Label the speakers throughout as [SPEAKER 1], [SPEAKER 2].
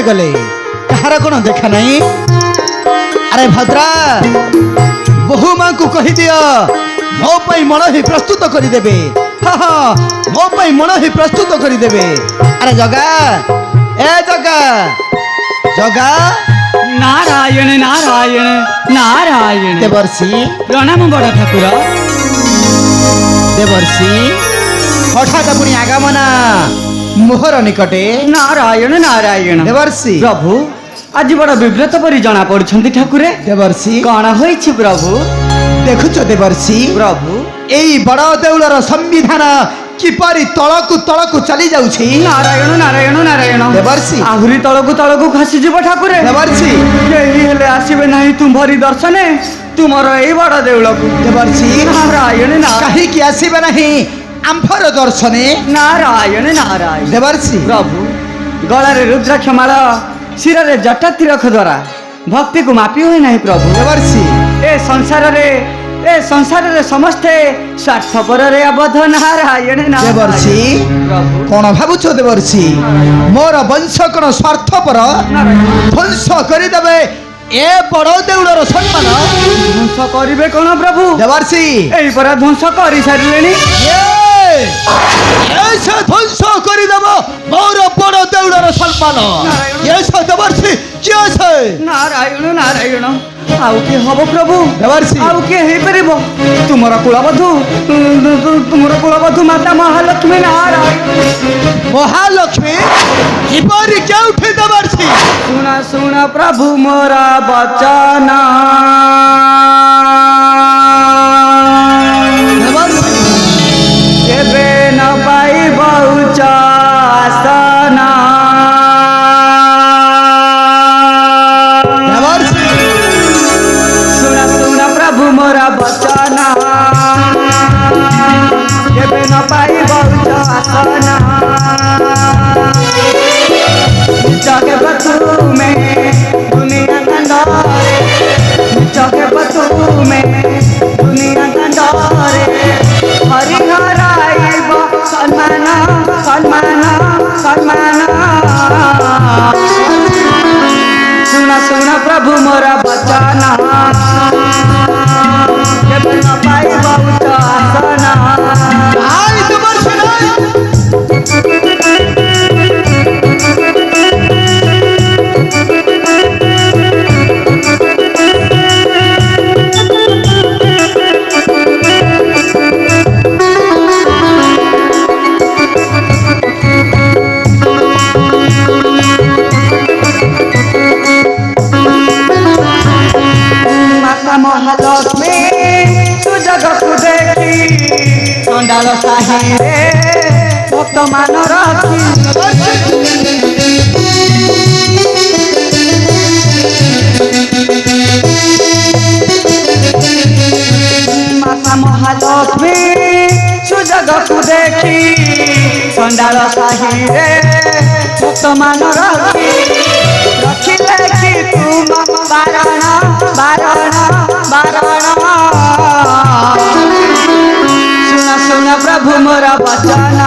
[SPEAKER 1] गले कहार कौन देखा नहीं। अरे भद्रा बहु माँ को कही दियो मो पाई मन ही प्रस्तुत करदेवे। हाँ हाँ मो पाई मन ही प्रस्तुत करदेवे। अरे जगा ए जगा जगा
[SPEAKER 2] नारायण नारायण नारायण।
[SPEAKER 1] देवर्षि
[SPEAKER 2] प्रणाम बड़ ठाकुर।
[SPEAKER 1] देवर्षि हठात पुणी आगमना मोहर निकटे।
[SPEAKER 2] नारायण नारायण।
[SPEAKER 1] देवर्षि
[SPEAKER 2] प्रभु आज बड़ विव्रत परी जना पड़छंती ठाकुरे।
[SPEAKER 1] देवर्षि
[SPEAKER 2] कौन होइछि प्रभु?
[SPEAKER 1] देखुच देवर्षि
[SPEAKER 2] प्रभु
[SPEAKER 1] एई बड़ देउलर संविधान किपरि तळकु तळकु चली जाउछि।
[SPEAKER 2] नारायण नारायण नारायण।
[SPEAKER 1] देवर्षि
[SPEAKER 2] आहुरी तळकु तळकु खसी जीव ठाकुरे।
[SPEAKER 1] देवर्षि
[SPEAKER 2] केही हेले आसीबे नाही तुम्हारी दर्शने तुमर एई बड़ देउलकु।
[SPEAKER 1] देवर्षि
[SPEAKER 2] नारायण नारायण।
[SPEAKER 1] कहीं कि आसीबे नाही आंफर दर्शने।
[SPEAKER 2] नारायण नारायण।
[SPEAKER 1] देवर्षि
[SPEAKER 2] प्रभु गलारे रुद्राक्ष माळ शिरे जटा तिरख द्वारा भक्ति को मापी हुए नहीं प्रभु।
[SPEAKER 1] देवर्षि
[SPEAKER 2] ए संसार रे समस्ते स्वार्थपर रे आबद्ध। नारायण नारायण।
[SPEAKER 1] देवर्षि
[SPEAKER 2] प्रभु
[SPEAKER 1] कौन भावुछ देवर्षि मोर वंश कौन स्वार्थपर ध्वंस करदेवे ए बड़ देउलर सम्मान
[SPEAKER 2] ध्वंस करिवे कौन प्रभु?
[SPEAKER 1] देवर्षि
[SPEAKER 2] एई परा ध्वंस करि सारिलेनी।
[SPEAKER 1] ऐसा ध्वंस करदेव मोर बड़ देउलर सम्मान। ऐसा देवर्षि किए से?
[SPEAKER 2] नारायण नारायण। आउ के हबो प्रभु?
[SPEAKER 1] देवर्षि
[SPEAKER 2] आउ के हे परिबो? तुमरा कुलबधु माता महालक्ष्मी। नारायण
[SPEAKER 1] महालक्ष्मी किपरि केउठी देवर्षि?
[SPEAKER 2] सुना सुना प्रभु मोरा बचन। केबे न पाई बहुच आसन।
[SPEAKER 1] देवर्षि
[SPEAKER 2] सुना सुना प्रभु मोरा बचन। केबे न पाई बहुच आसन। जगे बतू में दुनिया कंडरे। जगे बतू में दुनिया कंडरे। हरिहर आइब सम्मान सम्मान सम्मान। सुना सुना प्रभु मोरा बचन। केबे न पाई बहुत आसन।
[SPEAKER 1] आई देवर्षि
[SPEAKER 2] माता महालक्ष्मी तू जगत देखी चंडाल साही रे भक्त मान रखी। माता महालक्ष्मी तू जगत देखी चंडाल साही रे भक्त मान रखी। रखिले कि तुम बारण बारण बारण। सुना सुना प्रभु मोरा बचन।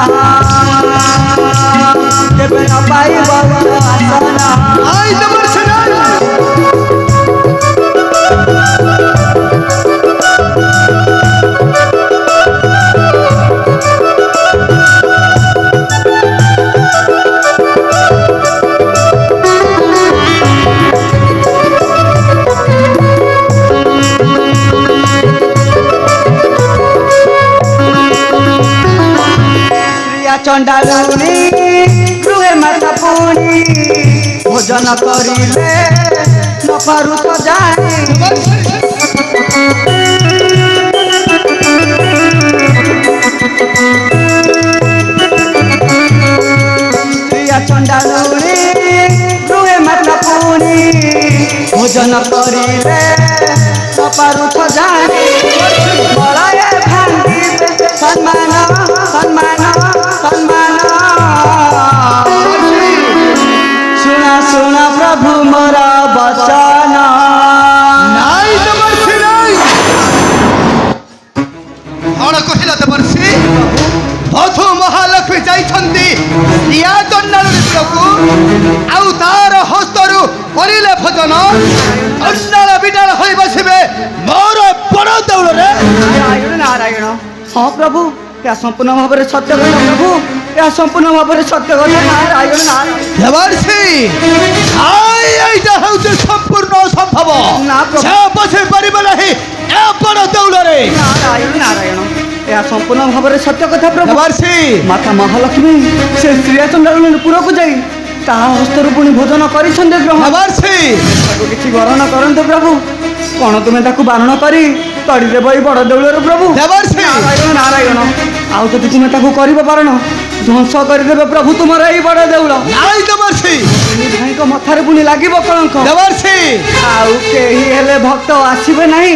[SPEAKER 2] केबे न पाई बहुत आसन।
[SPEAKER 1] आई देवर्षि
[SPEAKER 2] चंडालुनी गृहे माता पुणी भोजन करिले न करू तो जानी। चंडालुनी गृहे माता पुणी भोजन करिले न करू तो जानी। बड़ाए भांगी सम्मान सम्मान सम्मान। सुना सुना प्रभु मोरा बचन।
[SPEAKER 1] नाई देवर्षि नाई कौन कहिला देवर्षि बधू महालक्ष्मी जाइछंती या चंडालुनी को आउ तार ভজন চণ্ডাଳ বিডাଳ ହୋଇ ବସିବେ ମୋର ବଡ଼ ଦେଉଳରେ।
[SPEAKER 2] ନାରାୟଣ ନାରାୟଣ। ହଁ ପ୍ରଭୁ, ଏହା ସମ୍ପୂର୍ଣ୍ଣ ଭାବରେ ସତ୍ୟ କଥା ପ୍ରଭୁ, ଏହା ସମ୍ପୂର୍ଣ୍ଣ ଭାବରେ ସତ୍ୟ କଥା। ନାରାୟଣ ନାରାୟଣ।
[SPEAKER 1] ଦେବାଂଶୀ ଏଇଟା ହେଉଛି ସମ୍ପୂର୍ଣ୍ଣ ଅସମ୍ଭବ।
[SPEAKER 2] ନା ପ୍ରଭୁ।
[SPEAKER 1] ସେ ବସି ପାରିବ ନାହିଁ ଏ ବଡ଼ ଦେଉଳରେ।
[SPEAKER 2] ନାରାୟଣ ନାରାୟଣ, ଏହା ସମ୍ପୂର୍ଣ୍ଣ ଭାବରେ ସତ୍ୟ କଥା ପ୍ରଭୁ।
[SPEAKER 1] ଦେବାଂଶୀ
[SPEAKER 2] ମାତା ମହାଲକ୍ଷ୍ମୀ ସେ ଶ୍ରୀୟା ଚଣ୍ଡାଳପୁରକୁ ଯାଇ ତାହା ହସ୍ତରୁ ପୁଣି ଭୋଜନ କରିଛନ୍ତି ଗ୍ରହଣ।
[SPEAKER 1] ଦେବାଂଶୀ
[SPEAKER 2] ତାକୁ କିଛି ବରଣ କରନ୍ତୁ ପ୍ରଭୁ। କଣ ତୁମେ ତାକୁ ବାରଣ କରି ତଡ଼ିଦେବ ଏଇ ବଡ଼ ଦେଉଳର ପ୍ରଭୁ?
[SPEAKER 1] ଦେବାଂଶୀ
[SPEAKER 2] ନାରାୟଣ ନାରାୟଣ, ଆଉ ଯଦି ତୁମେ ତାକୁ କରିବ ବାରଣ, ଧ୍ୱଂସ କରିଦେବେ ପ୍ରଭୁ ତୁମର ଏଇ ବଡ଼ ଦେଉଳ।
[SPEAKER 1] ନାଇଁ ଦେବାଂଶୀ
[SPEAKER 2] ଭାଇଙ୍କ ମଥାରେ ପୁଣି ଲାଗିବ କଳଙ୍କ।
[SPEAKER 1] ଦେବାଂଶୀ
[SPEAKER 2] ଆଉ କେହି ହେଲେ ଭକ୍ତ ଆସିବେ ନାହିଁ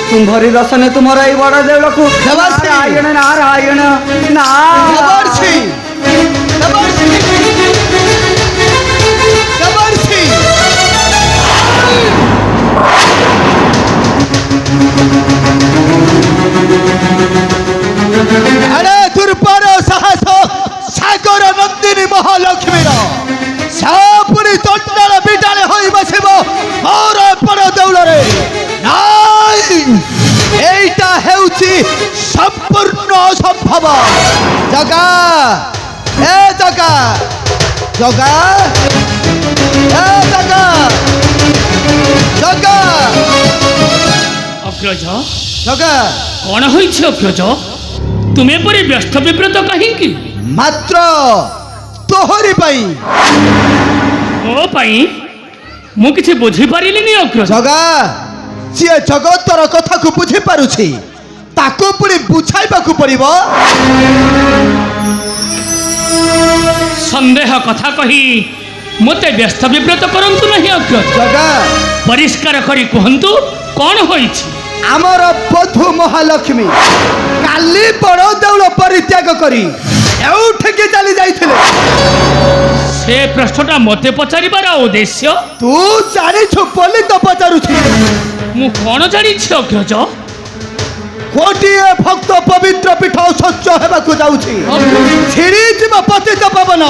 [SPEAKER 2] ତୁମ୍ଭରି ଦର୍ଶନେ ତୁମର ଏଇ ବଡ଼ ଦେଉଳକୁ।
[SPEAKER 1] ଦେବାଂଶୀ।
[SPEAKER 2] ନାରାୟଣ ନାରାୟଣ
[SPEAKER 1] ଦେବାଂଶୀ ଦେବାଂଶୀ ଦେବାଂଶୀ ଆରେ ଦୁର୍ବାର ସାହସ ସାଗର ନନ୍ଦିନୀ ମହାଲକ୍ଷ୍ମୀର ପୁଣି ଚଣ୍ଡାଳ ବିଡାଳ ହୋଇ ବସିବ ମୋର ବଡ଼ ଦେଉଳରେ। ନାଇଁ, ଏଇଟା ହେଉଛି ସମ୍ପୂର୍ଣ୍ଣ ଅସମ୍ଭବ। ଜଗା ଏ ଜଗା ଜଗା ଏ ଜଗା ଜଗା
[SPEAKER 3] ଅଗ୍ରଜ,
[SPEAKER 1] ଜଗା
[SPEAKER 3] କଣ ହୋଇଛି ଅଗ୍ରଜ? ତୁମେ ପରି ବ୍ୟସ୍ତ ବିବ୍ରତ କାହିଁକି?
[SPEAKER 1] ମାତ୍ର ତୋହରି ପାଇଁ।
[SPEAKER 3] ମୋ ପାଇଁ? ମୁଁ କିଛି ବୁଝିପାରିଲିନି ଅଗ୍ରଜ।
[SPEAKER 1] ଜଗା ଯିଏ ଜଗତର କଥାକୁ ବୁଝିପାରୁଛି ତାକୁ ପୁଣି ବୁଝାଇବାକୁ ପଡ଼ିବ।
[SPEAKER 3] ସନ୍ଦେହ କଥା କହି ମୋତେ ବ୍ୟସ୍ତ ବିବ୍ରତ କରନ୍ତୁ ନାହିଁ ଅଗ୍ରଜ।
[SPEAKER 1] ଜଗା
[SPEAKER 3] ପରିଷ୍କାର କରି କୁହନ୍ତୁ କଣ ହୋଇଛି?
[SPEAKER 1] ଆମର ବଧୁ ମହାଲକ୍ଷ୍ମୀ କାଲି ବଡ଼ ଦେଉଳ ପରିତ୍ୟାଗ କରି ଏଉଠିକି ଚାଲି ଯାଇଥିଲେ।
[SPEAKER 3] ସେ ପ୍ରଶ୍ନଟା ମୋତେ ପଚାରିବାର ଉଦ୍ଦେଶ୍ୟ?
[SPEAKER 1] ତୁ ଜାଣିଛୁ ବୋଲି ତ ପଚାରୁଛି।
[SPEAKER 3] ମୁଁ କଣ ଜାଣିଛି ଅଗ୍ରଜ?
[SPEAKER 1] ଗୋଟିଏ ଭକ୍ତ ପବିତ୍ର ପୀଠ ସ୍ୱଚ୍ଛ ହେବାକୁ ଯାଉଛି। ଛିଡ଼ିଯିବ ପତିତ ପବନ,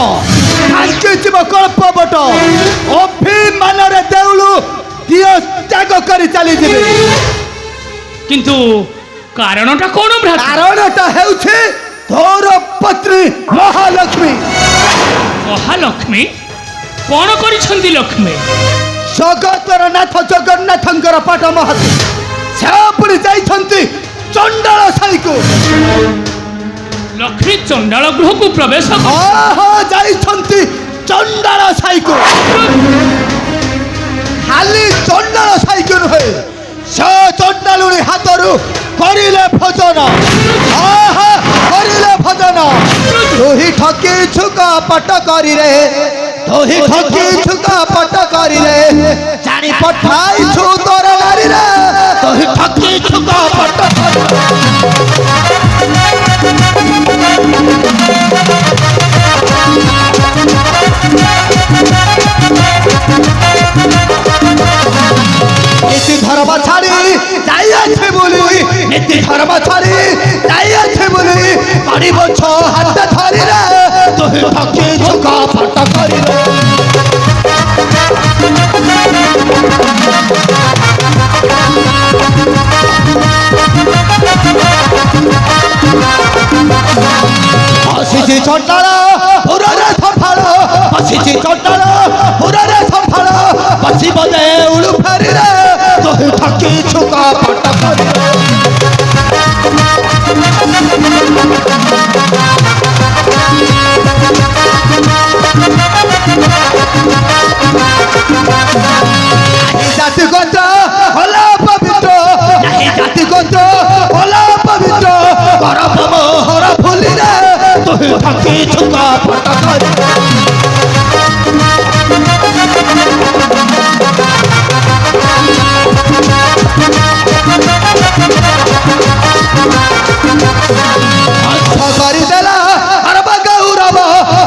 [SPEAKER 1] ଭାଙ୍ଗିଯିବ କଳ୍ପବଟ, ଅଭିମାନରେ ଦେଉଳୁ ଦିଅ ତ୍ୟାଗ କରି ଚାଲିଯିବେ।
[SPEAKER 3] କିନ୍ତୁ କାରଣଟା କଣ ଭ୍ରାତା?
[SPEAKER 1] କାରଣଟା ହେଉଛି ତୋର ପତ୍ନୀ ମହାଲକ୍ଷ୍ମୀ।
[SPEAKER 3] ମହାଲକ୍ଷ୍ମୀ କଣ କରିଛନ୍ତି ଲକ୍ଷ୍ମୀ?
[SPEAKER 1] ଜଗତର ନାଥ ଜଗନ୍ନାଥଙ୍କର ପାଟ ମହାତ୍ମା ସେ ପୁଣି ଯାଇଛନ୍ତି ଚଣ୍ଡାଳ ସାହିକୁ।
[SPEAKER 3] ଲକ୍ଷ୍ମୀ ଚଣ୍ଡାଳ ଗୃହକୁ ପ୍ରବେଶ
[SPEAKER 1] ଯାଇଛନ୍ତି ଚଣ୍ଡାଳ ସାହିକୁ। ଖାଲି ଚଣ୍ଡାଳ ସାହିକୁ ନୁହେଁ, ସେ ଚଣ୍ଡାଳୁଣି ହାତରୁ କରିଲେ ଭଜନ। କରିଲେ ଭଜନ। ତୁହି ଠକି ଛୁକ ପଟ କରିରେ, ତୁହି ଠକି ଛୁକ ପଟ କରିରେ, ଜାଣି ପଠାଇଛୁ ତୋର ନାରୀରେ, ତୁହି ଠକି ଛୁକ ପଟ କରିରେ। নীতি ধর্ম ছাড়ি যাইয়াছে বলি, নীতি ধর্ম ছাড়ি যাইয়াছে বলি, পারিব ছ হাত ধরিলে তুই ঠকি ঝুঁক ফট করিলে। বসিছি চণ্ডাଳ পুରରେ ସଫଳ, ବସିଛି ଚଣ୍ଡାଳ ପୁରରେ ସଫଳ, ବସିବ ଦେଉଳୁ ଫେରିରେ ତୁହି ଠକି ଛୁକ ପଟ କରିରେ। জাতি গোত্র হলো পবিত্র, জাতি গোত্র হলো পবিত্র, গরব মোহর ফুলিরে তুই ঠকি ছুক পট করিরে। କରିଦେଲା ଗର୍ବ ଗୌରବ,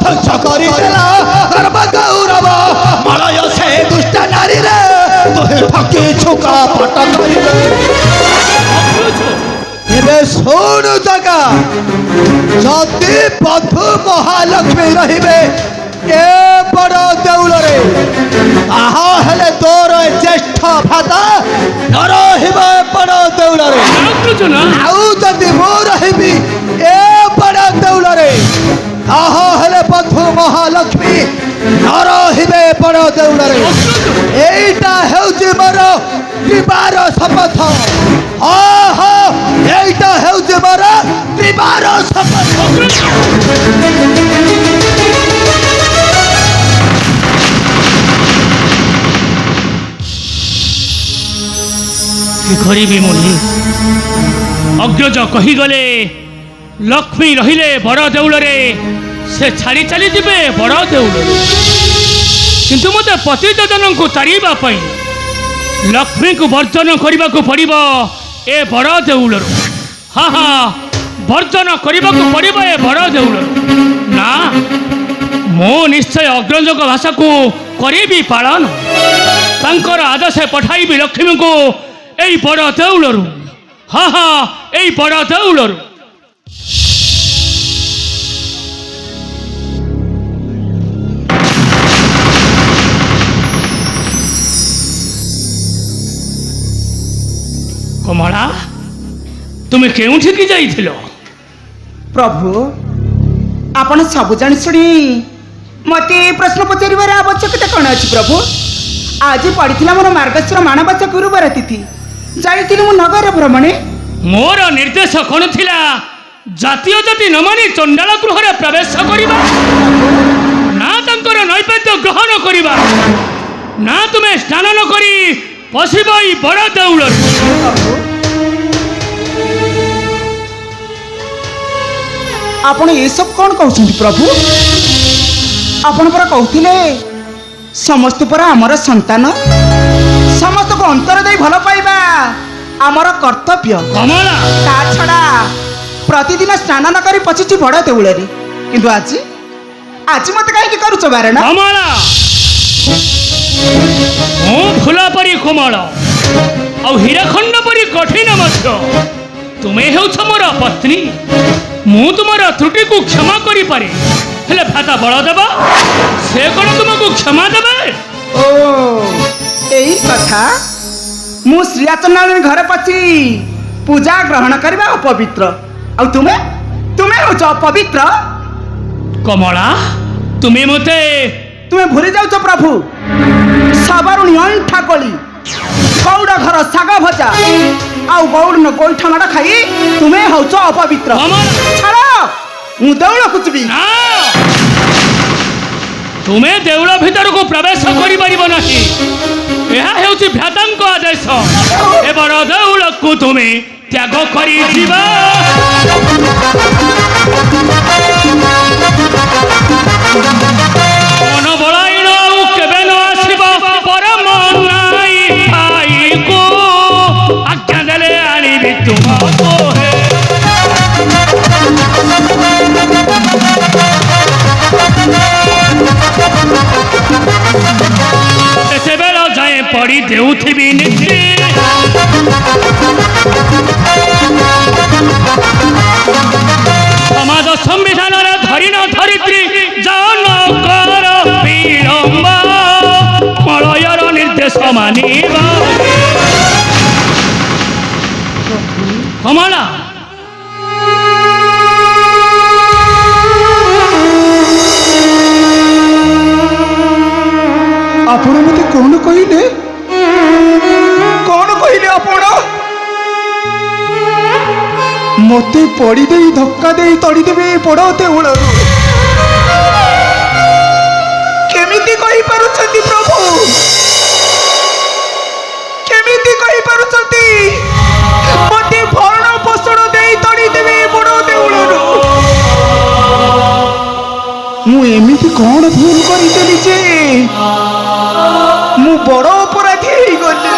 [SPEAKER 1] ଧ୍ୱଂସ କରିଦେଲା ଗର୍ବ ଗୌରବ, ମଳୟ ସେ ଦୁଷ୍ଟ ନାରୀରେ ତୁହି ଠକି ଛୁକ ପଟ କରିରେ। ଏବେ ଶୁଣୁ ଜଗା, ଯଦି ବଧୁ ମହାଲକ୍ଷ୍ମୀ ରହିବେ ଏ ବଡ଼ ଦେଉଳରେ, ତାହା ହେଲେ ତୋର ତ୍ରିବାର ଶପଥ। ହଁ ହଁ ଏଇଟା ହେଉଛି ମୋର ତ୍ରିବାର ଶପଥ।
[SPEAKER 3] কি କରିବି ମୁନି? ଅଗ୍ରଜ କହିଗଲେ ଲକ୍ଷ୍ମୀ ରହିଲେ ବଡ଼ ଦେଉଳରେ, ସେ ଛାଡ଼ି ଚାଲିଯିବେ ବଡ଼ ଦେଉଳରେ। କିନ୍ତୁ ମୋତେ ପତିତଜନଙ୍କୁ ତାରିବା ପାଇଁ ଲକ୍ଷ୍ମୀଙ୍କୁ ବର୍ଜନ କରିବାକୁ ପଡ଼ିବ ଏ ବଡ଼ ଦେଉଳରୁ। ହଁ ହଁ ବର୍ଜନ କରିବାକୁ ପଡ଼ିବ ଏ ବଡ଼ ଦେଉଳରୁ। ନା, ମୁଁ ନିଶ୍ଚୟ ଅଗ୍ରଜଙ୍କ ଭାଷାକୁ କରିବି ପାଳନ। ତାଙ୍କର ଆଦେଶ ପଠାଇବି ଲକ୍ଷ୍ମୀଙ୍କୁ এই বড় দেউলରୁ। ହଁ ହଁ এই বড় দেউলରୁ। কমলা, তুমি কেউঠিকি যাইছিল?
[SPEAKER 2] প্রভু, আপন সবু জানি শুনি মতে প্রশ্ন পচারিবার আবশ্যকতা কোন আছে প্রভু? আজ পড়িছিলা মোর মার্গশির মাণবসা গুরুবার তিথি। যাইଥିଲି ମୁଁ ନଗର ଭ୍ରମଣେ।
[SPEAKER 3] ମୋର ନିର୍ଦ୍ଦେଶ କ'ଣ ଥିଲା? ଜାତୀୟ ଜାତି ନ ମାନି ଚଣ୍ଡାଳ ଗୃହରେ ପ୍ରବେଶ କରିବା, ନା ତାଙ୍କର ନୈବେଦ୍ୟ ଗ୍ରହଣ କରିବା, ନା ତୁମେ ସ୍ନାନ ନ କରି ପଶିବ ଏଇ ବଡ଼ ଦେଉଳରେ।
[SPEAKER 2] ଆପଣ ଏସବୁ କ'ଣ କହୁଛନ୍ତି ପ୍ରଭୁ? ଆପଣ ପରା କହୁଥିଲେ ସମସ୍ତେ ପରା ଆମର ସନ୍ତାନ, ସମସ୍ତଙ୍କୁ ଅନ୍ତର ଦେଇ ଭଲ ପାଇବା ଆମର କର୍ତ୍ତବ୍ୟ।
[SPEAKER 3] କମଳା,
[SPEAKER 2] ତା ଛଡ଼ା ପ୍ରତିଦିନ ସ୍ନାନ ନ କରି ପଶିଛି ବଡ଼ ଦେଉଳରେ, କିନ୍ତୁ ଆଜି ଆଜି ମତେ କାହିଁକି କରୁଛ ବାରଣ?
[SPEAKER 3] କମଳା, ମୁଁ ଫୁଲ ପରି କୋମଳ ଆଉ ହୀରାଖଣ୍ଡ ପରି କଠିନ ମଧ୍ୟ। ତୁମେ ହେଉଛ ମୋର ପତ୍ନୀ। ମୁଁ ତୁମର ତ୍ରୁଟିକୁ କ୍ଷମା କରିପାରେ, ହେଲେ ଭ୍ରାତା ବଳଦେବ ସେ କ'ଣ ତୁମକୁ କ୍ଷମା ଦେବେ?
[SPEAKER 2] ଓ ଏଇ କଥା। ମୁଁ ଶ୍ରୀଆଚନାରାୟଣ ଘରେ ପଶି ପୂଜା ଗ୍ରହଣ କରିବା ଅପବିତ୍ର, ଆଉ ତୁମେ ତୁମେ ହେଉଛ ଅପବିତ୍ର।
[SPEAKER 3] କମଳା, ତୁମେ ମୋତେ
[SPEAKER 2] ତୁମେ ଭୁଲି ଯାଉଛ ପ୍ରଭୁ, ସବରୁଣୀ ଅଣ୍ଠା କୋଳି, ଗୌଡ଼ ଘର ଶାଗ ଭଜା ଆଉ ଗୌଡ଼ ଗୋଇଠା ମାଡ଼ ଖାଇ ତୁମେ ହେଉଛ ଅପବିତ୍ର।
[SPEAKER 3] କମଳା,
[SPEAKER 2] ଛାଡ଼, ମୁଁ ଦେଉଳକୁ ଯିବି।
[SPEAKER 3] ନା, ତୁମେ ଦେଉଳ ଭିତରକୁ ପ୍ରବେଶ କରିପାରିବ ନାହିଁ। ଏହା ହେଉଛି ଭ୍ରାତାଙ୍କ ଆଦେଶ। ଏ ବଡ଼ ଦେଉଳକୁ ତୁମେ ତ୍ୟାଗ କରିଯିବ। ମନ ବଳାଇଣ ଆଉ କେବେ ନ ଆସିବ ପରମ ନାଇ ଭାଇକୁ, ଆଜ୍ଞା ଦେଲେ ଆଣିବି ତୁମକୁ। ସେତେବେଳ ଯାଏଁ ପଡ଼ି ଦେଉଥିବି ନୀତି। ସମାଜ ସମ୍ବିଧାନରେ ଧରିନ ଧରିତ୍ରୀ ଜନ କର ବିଳମ୍ବ, ମଳୟର ନିର୍ଦ୍ଦେଶ ମାନିବ। କମଳା,
[SPEAKER 2] ଆପଣ ମତେ କଣ କହିଲେ? କଣ କହିଲେ ଆପଣ? ମତେ ପଡ଼ି ଦେଇ ଧକ୍କା ଦେଇ ତଡ଼ିଦେବେ ବଡ଼ ଦେଉଳରୁ। କେମିତି କହିପାରୁଛନ୍ତି ପ୍ରଭୁ? କେମିତି କହିପାରୁଛନ୍ତି? ମତେ ଭରଣ ପୋଷଣ ଦେଇ ତଡ଼ିଦେବେ ବଡ଼ ଦେଉଳରୁ। ମୁଁ ଏମିତି କଣ ଭୁଲ କରିଦେଲି ଯେ ମୁଁ ବଡ଼ ଅପରାଧୀ ହେଇଗଲି?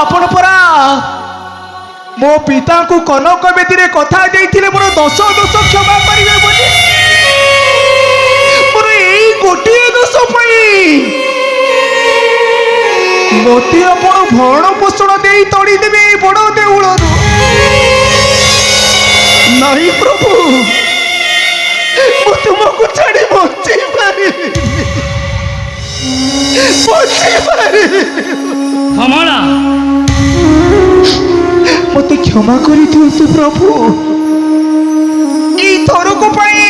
[SPEAKER 2] ଆପଣ ପରା ମୋ ପିତାଙ୍କୁ କନକ ବେଦୀରେ କଥା ଦେଇଥିଲେ ମୋର ଦୋଷ କ୍ଷମା କରିବେ ବୋଲି। ମୋର ଏଇ ଗୋଟିଏ ଦୋଷ ପାଇଁ ମତେ ଆପଣ ଭରଣ ପୋଷଣ ଦେଇ ତଡ଼ିଦେବେ ବଡ଼ ଦେଉଳରୁ। ନାହିଁ ପ୍ରଭୁ, ମୁଁ ତୁମକୁ ଛାଡ଼ି ବଞ୍ଚି ପାରିବିନି।
[SPEAKER 3] କମଳା,
[SPEAKER 2] ମତେ କ୍ଷମା କରିଦିଅନ୍ତୁ ପ୍ରଭୁ। ଏଇ ଥରକୁ ପାଇଁ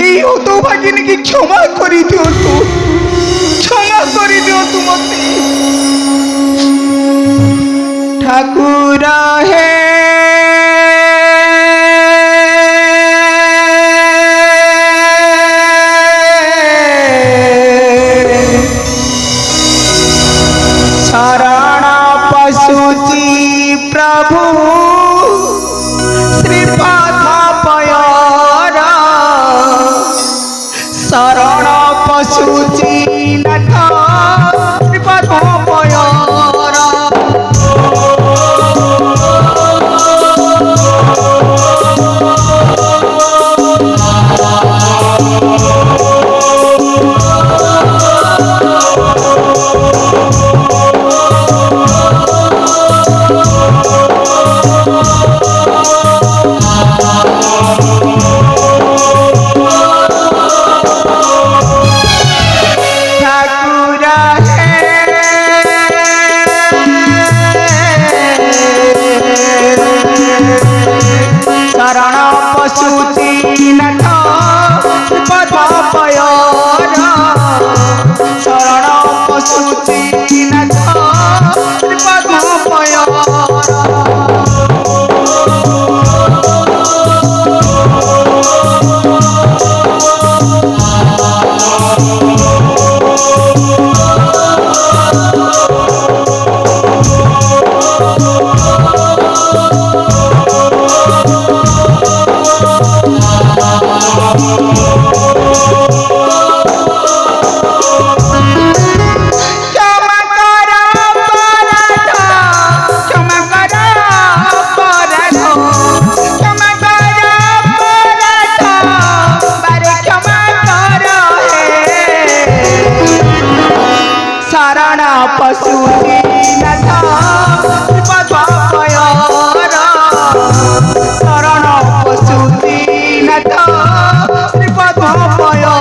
[SPEAKER 2] ଏଇ ହତଭାଗିନୀକି କ୍ଷମା କରିଦିଅନ୍ତୁ, କ୍ଷମା କରି ঠাকুর হে शरण पशुची प्रभु श्रीपाद पयारा शरण पशुची नाथ श्रीपाद पयारा शरण पशुची नाथ पद पयारा शरण पशुची नाथ पद पयारा शरण पशुची नाथ पद पयारा शरण पशुची नाथ पद पयारा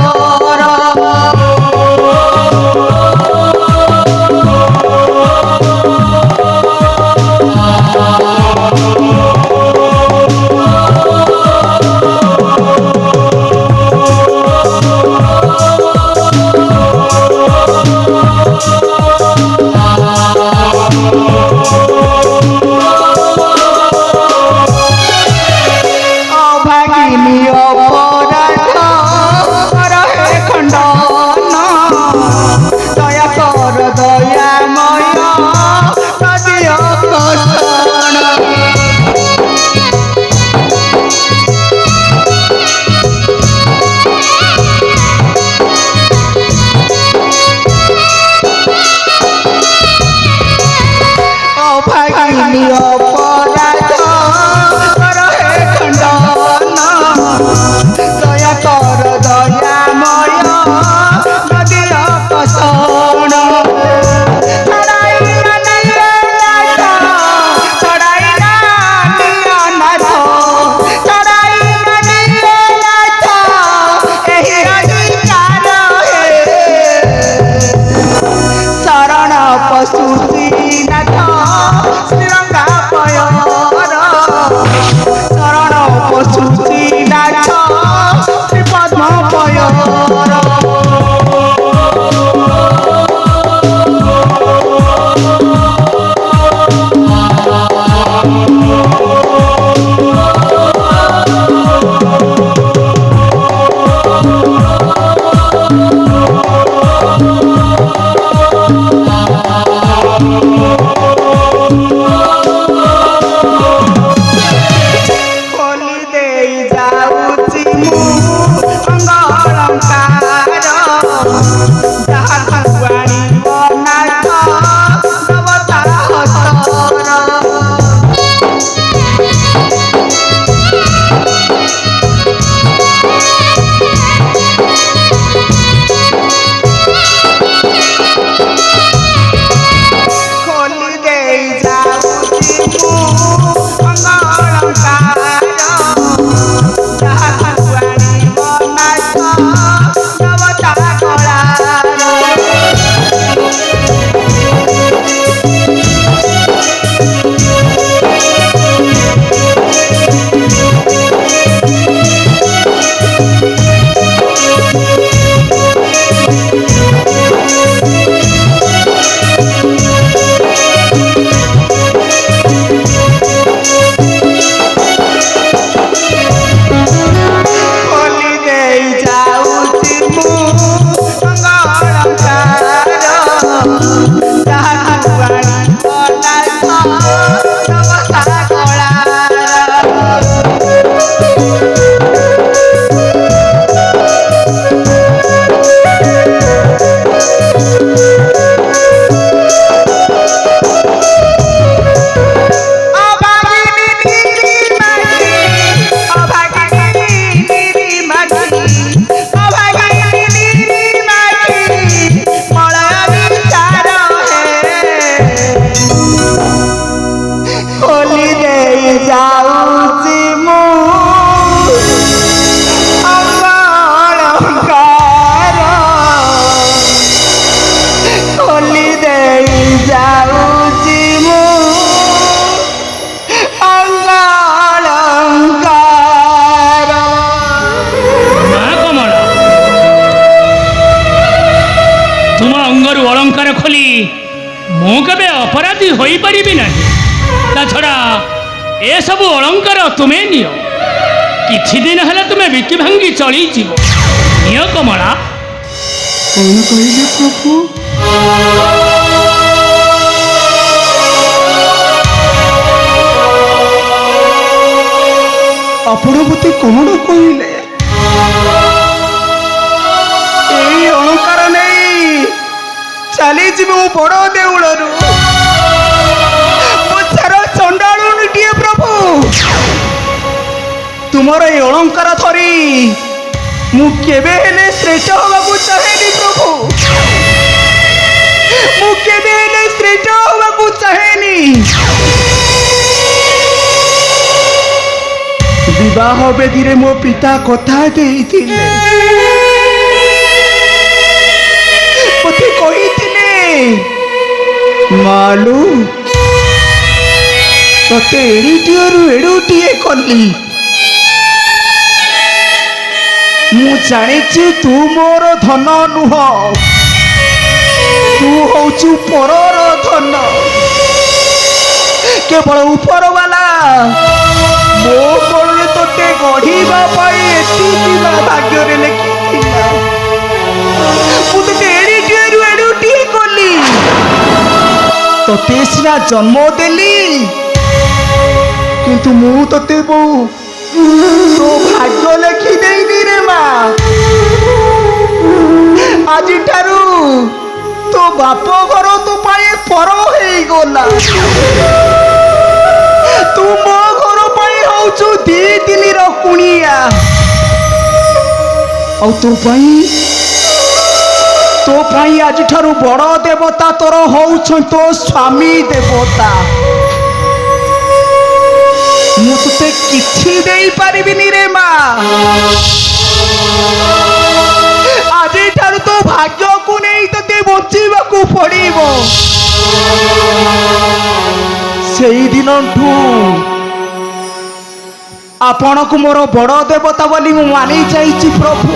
[SPEAKER 3] ଅନ୍ତରଙ୍ଗରୁ ଅଳଙ୍କାର ଖୋଲି ମୁଁ କେବେ ଅପରାଧୀ ହୋଇପାରିବି ନାହିଁ। ତା ଛଡ଼ା ଏସବୁ ଅଳଙ୍କାର ତୁମେ ନିଅ, କିଛି ଦିନ ହେଲା ତୁମେ ବିକି ଭାଙ୍ଗି ଚଳିଯିବ। ନିଅ କମଳା।
[SPEAKER 2] କଣ କହିଲେ ପ୍ରଭୁ? ଆପଣ ମତେ କଣ କହିଲେ? ଏଇ ଅଳଙ୍କାର ନେଇ ଚାଲିଯିବି ମୁଁ ବଡ଼ ଦେଉଳରୁ। ମୁଁ ସାର ଚଣ୍ଡାଳୁଣିଟିଏ ପ୍ରଭୁ। ତୁମର ଏଇ ଅଳଙ୍କାର ଧରି ମୁଁ କେବେ ହେଲେ ଶ୍ରେଷ୍ଠ ହବାକୁ ଚାହେଁନି ପ୍ରଭୁ। ମୁଁ କେବେ ହେଲେ ଶ୍ରେଷ୍ଠ ହବାକୁ ଚାହେଁନି। ବିବାହ ବେଦୀରେ ମୋ ପିତା କଥା ଦେଇଥିଲେ, ମତେ କହିଥିଲେ, ମାଲୁ ତତେ ଏଡ଼ିଟିଏରୁ ଏଡ଼ୁଟିଏ କଲି। ମୁଁ ଜାଣିଛି ତୁ ମୋର ଧନ ନୁହଁ, ତୁ ହଉଛୁ ପରର ଧନ। କେବଳ ଉପରବାଲା ମୋ କୋଳରେ ତୋତେ ଗଢ଼ିବା ପାଇଁ ଏତିକି ଭାଗ୍ୟରେ ଲେଖିଥିଲା। ମୁଁ ତୋତେ ଏଡ଼ିଟିଏରୁ ଏଡ଼ୁଟିଏ କଲି। ତୋତେ ସିନା ଜନ୍ମ ଦେଲି, କିନ୍ତୁ ମୁଁ ତୋତେ ବୋଉ ତୋ ଭାଗ୍ୟ ଲେଖି ଦେଇନି ରେ ମା। ଆଜିଠାରୁ ତୋ ବାପ ଘର ତୋ ପାଇଁ ପର ହେଇଗଲା। ତୁ ମୋ ଘର ପାଇଁ ହଉଛୁ ଦି ଦିନିର କୁଣିଆ। ଆଉ ତୋ ପାଇଁ ଆଜିଠାରୁ ବଡ଼ ଦେବତା ତୋର ହଉଛ ତୋ ସ୍ୱାମୀ ଦେବତା। ମୁଁ ତୋତେ କିଛି ଦେଇପାରିବିନି ରେ ମା। ଆଜିଠାରୁ ତୋ ଭାଗ୍ୟକୁ ନେଇ ତୋତେ ବଞ୍ଚିବାକୁ ପଡ଼ିବ। ସେଇଦିନଠୁ ଆପଣଙ୍କୁ ମୋର ବଡ଼ ଦେବତା ବୋଲି ମୁଁ ମାନି ଯାଇଛି ପ୍ରଭୁ।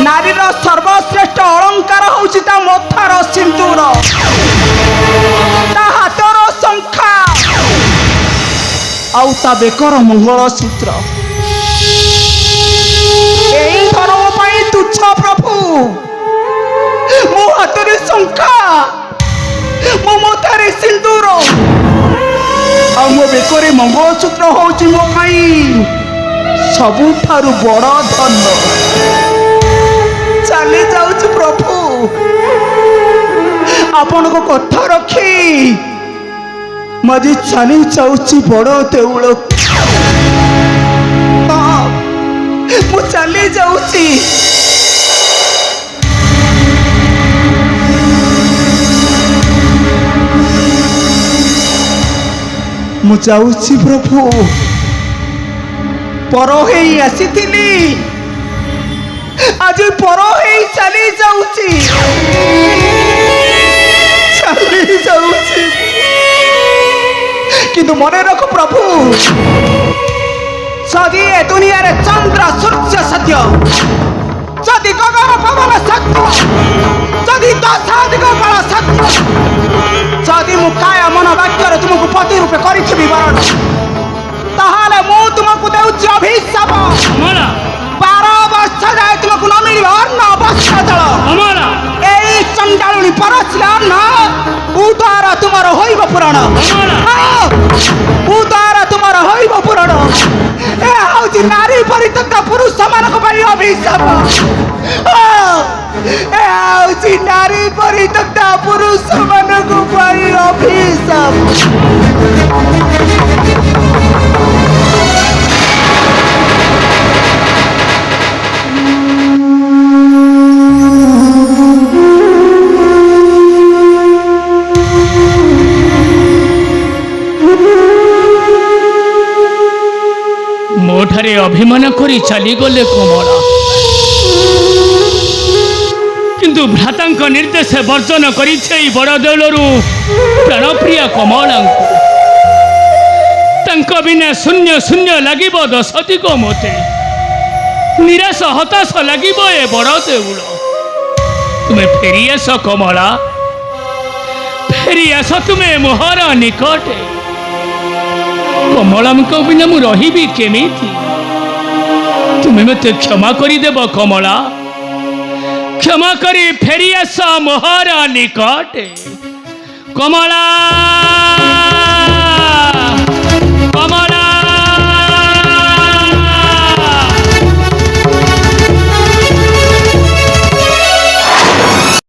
[SPEAKER 2] ନାରୀର ସର୍ବଶ୍ରେଷ୍ଠ ଅଳଙ୍କାର ହଉଛି ତା ମଥାର ସିନ୍ଦୁର, ତା ହାତର ଶଙ୍ଖା, ଆଉ ତା ବେକର ମଙ୍ଗଳସୂତ୍ର। ଏଇ ଧର୍ମ ପାଇଁ ତୁଚ୍ଛ ପ୍ରଭୁ। ମୋ ହାତରେ ଶଙ୍ଖା, ମୋ ମଥାରେ ସିନ୍ଦୁର, ଆଉ ମୋ ବେକରେ ମଙ୍ଗଳସୂତ୍ର ହଉଛି ମୋ ପାଇଁ ସବୁଠାରୁ ବଡ଼ ଧନ। ଚାଲି ଯାଉଛି ପ୍ରଭୁ, ଆପଣଙ୍କ କଥା ରଖି ମୁଁ ଆଜି ଚାଲି ଯାଉଛି ବଡ଼ ଦେଉଳ। ମୁଁ ଚାଲି ଯାଉଛି। ମୁଁ ଯାଉଛି ପ୍ରଭୁ। ପର ହେଇ ଆସିଥିଲି, ଆଜି ପର ହେଇ ଚାଲି ଯାଉଛି। ଚାଲି ଯାଉଛି, କିନ୍ତୁ ମନେ ରଖ ପ୍ରଭୁ, ଯଦି ଏ ଦୁନିଆରେ ଚନ୍ଦ୍ର ସୂର୍ଯ୍ୟ ସତ୍ୟ, ଯଦି ଗଗନ ପବନ ସତ୍ୟ, ଯଦି ଦଶାଧିକ ବଳ ସତ୍ୟ, ଯଦି ମୁଁ କାୟ ମନ ବାକ୍ୟରେ ତୁମକୁ ପତି ରୂପେ କରିଥିବି ବରଣ, ତାହେଲେ ମୁଁ ତୁମକୁ ଦେଉଛି ଅଭିଶାପ। 12 ବର୍ଷ ଯାଏ ତୁମକୁ ନ ମିଳିବ ଅନ୍ନ ବସ୍ତ୍ର ଜଳ। ଏଇ ଚଣ୍ଡାଳୁଣି ପରସିଲା ଅନ୍ନ ଉଦର ତୁମର ହୋଇବ ପୂରଣ। ଉଦର ତୁମର ହୋଇବ ପୂରଣ। ଏହା ହଉଛି ନାରୀ ପରିତ୍ୟକ୍ତ ପୁରୁଷ ମାନଙ୍କ ପାଇଁ ଅଭିଶାପ। ଏହା ହଉଛି ନାରୀ ପରିତ୍ୟକ୍ତ ପୁରୁଷ ମାନଙ୍କ ପାଇଁ ଅଭିଶାପ।
[SPEAKER 3] ମୋଠାରେ ଅଭିମାନ କରି ଚାଲିଗଲେ କମଳା, କିନ୍ତୁ ଭ୍ରାତାଙ୍କ ନିର୍ଦ୍ଦେଶ ବର୍ଜନ କରିছে ଏହି ବଡ଼ ଦେଉଳରୁ ପ୍ରାଣପ୍ରିୟା କମଳାଙ୍କୁ। ତାଙ୍କ ବିନା ଶୂନ୍ୟ ଶୂନ୍ୟ ଲାଗିବ ଦଶଦିଗ ମୋତେ, ନିରାଶ ହତାଶ ଲାଗିବ ଏ ବଡ଼ ଦେଉଳ। तुम्हें फेरी आस कमला, फेरी आस तुम्हें मोहर निकटे। कमला बिना मु रही केमिति? तुम्हें मत क्षमा करदेव कमला, क्षमा करी फेरी आस मोहर निकटे। कमला